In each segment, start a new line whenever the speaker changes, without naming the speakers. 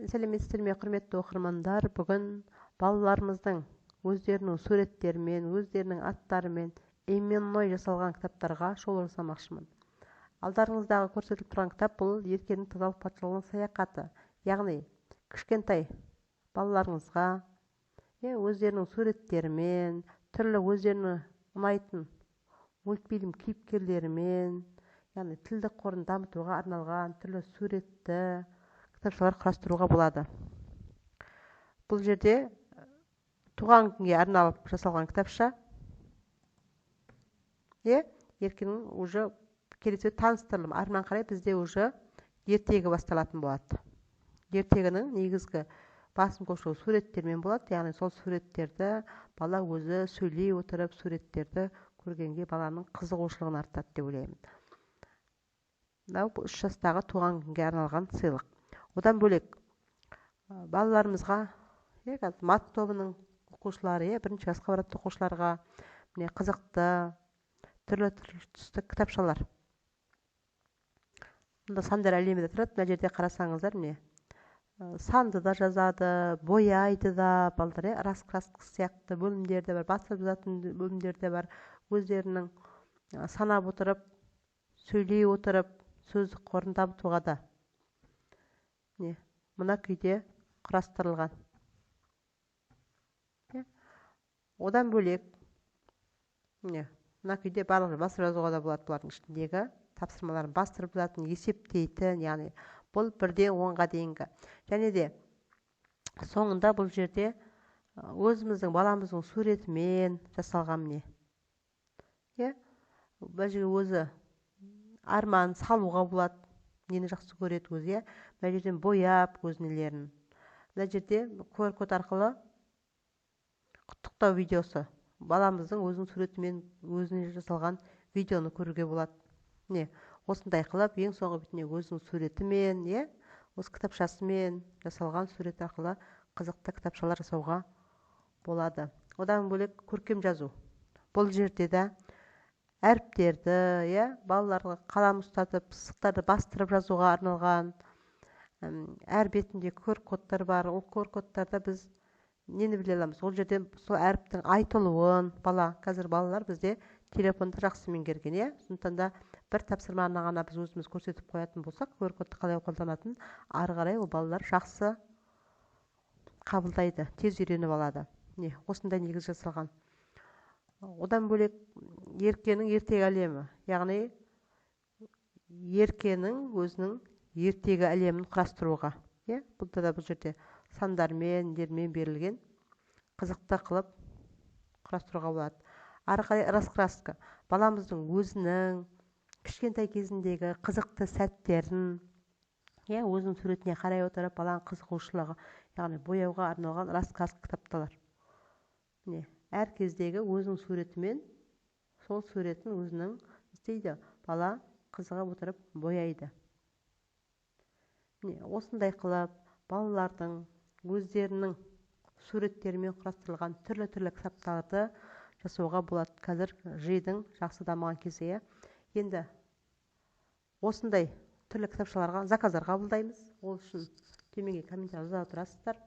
Сәлеметсіздер ме, құрметті оқырмандар? Бүгін балаларымыздың өздерінің суреттерімен, өздерінің аттарымен именной жасалған кітаптарға шолу жасамақшымын. Алдарыңыздағы көрсетіліп тұрған кітап бұл Еркенің тазалық патшалығының саяхаты. Яғни кішкентай балаларыңызға өздерінің суреттерімен, түрлі өздерінің ұнайтын мультфильм кейіпкерлерімен, яғни тілдік қорын дамытуға арналған түрлі суретті кітапшалар құрастыруға болады. Бұл жерде туған күнге арналып жасалған кітапша. Еркенің уже келесі таныстырылым. Арман қарай бізде уже ертегі басталатын болады. Ертегінің негізгі басым көпшілігі суреттермен болады. Яғни сол суреттерді бала өзі сөйлей отырып, суреттерді көргенге баланың қызығушылығын артады деп ойлаймын. Мынау 3 жастағы туған күнге арналған сыйлық. Одан бөлек балаларымызға, мат тобының оқушылары, бірінші классқа баратын оқушыларға қызықты түрлі түсті кітапшалар. Мұнда сандар әлемі де тұрады. Мына жерде қарасаңыздар, санды да жазады, бояйды да, балдар, раскраска сияқты бөлімдер де бар, басып жазатын бөлімдер де бар. Өздерінің санап отырып, сөйлей отырып, сөздік қорын дамытуға да мына күйде құрастырылған. Одан бөлек мына күйде барлық басып жазуға да болады. Бұлардың ішіндегі тапсырмаларын бастырып жазатын, есептейтін, яғни бұл 1-ден 10-ға дейінгі. Және де соңында бұл жерде өзіміздің баламыздың суретімен жасалған бұл жерге өзі арман салуға болады. Нені жақсы көреді өзі, мына жерден бояп өзінелерін. Мына жерде QR-код арқылы құттықтау видеосы. Баламыздың өзінің суретімен өзіне жасалған видеоны көруге болады. Осындай қылып, ең соңғы бетіне өзінің суретімен, осы кітапшасымен жасалған сурет арқылы қызықты кітапшалар жасауға болады. Одан бөлек көркем жазу. Бұл жерде де әріптерді, балаларға қалам ұстатып, сызықтарды бастырып жазуға арналған. Әр бетінде QR-кодтар бар. Ол QR-кодтарда біз нені біле аламыз? Ол жерде сол әріптің айтылуын, қазір балалар бізде телефонды жақсы меңгерген, сондықтан да бір тапсырманы ғана біз өзіміз көрсетіп қоятын болсақ, QR-кодты қалай қолданатын, ары қарай ол балалар жақсы қабылдайды, тез үйреніп алады. Осындай негіз жасалған. Одан бөлек Еркенің ертегі әлемі, яғни Еркенің өзінің ертегі әлемін құрастыруға. Бұлда да бұл жерде сандармен, дермен берілген қызықты қылып құрастыруға болады. Ары қарай раскраска. Баламыздың өзінің кішкентай кезіндегі қызықты сәттерін, өзінің суретіне қарай отырып, баланың қызығушылығы, яғни бояуға арналған раскраска кітапталар. Әр кездегі өзінің суретімен сол суретін өзінің істейді. Бала қызығып отырып бояйды. Осындай қылып, балалардың өздерінің суреттерімен құрастырылған түрлі кітаптарды жасауға болады. Қазір жидің жақсы дамыған кезде. Енді осындай түрлі кітапшаларға заказдар қабылдаймыз. Ол үшін төменге комментарий жаза тұрасыздар.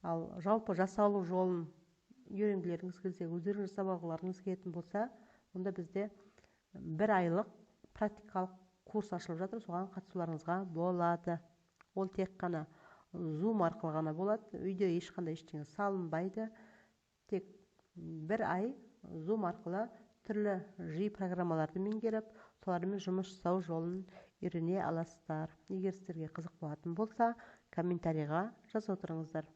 Ал жалпы жасалу жолын үйренгілеріңіз келсе, өздеріңіз жасап алғыларыңыз келетін болса, онда бізде 1 айлық практикалық курс ашылып жатыр, соған қатысуларыңызға болады. Ол тек қана Zoom арқылы ғана болады. Үйде ешқандай ештеңе салынбайды. Тек 1 ай Zoom арқылы түрлі жи программаларды меңгеріп, солармен жұмыс жасау жолын үйрене аласыздар. Егер сіздерге қызық болатын болса, комментарийға жаза отырыңыздар.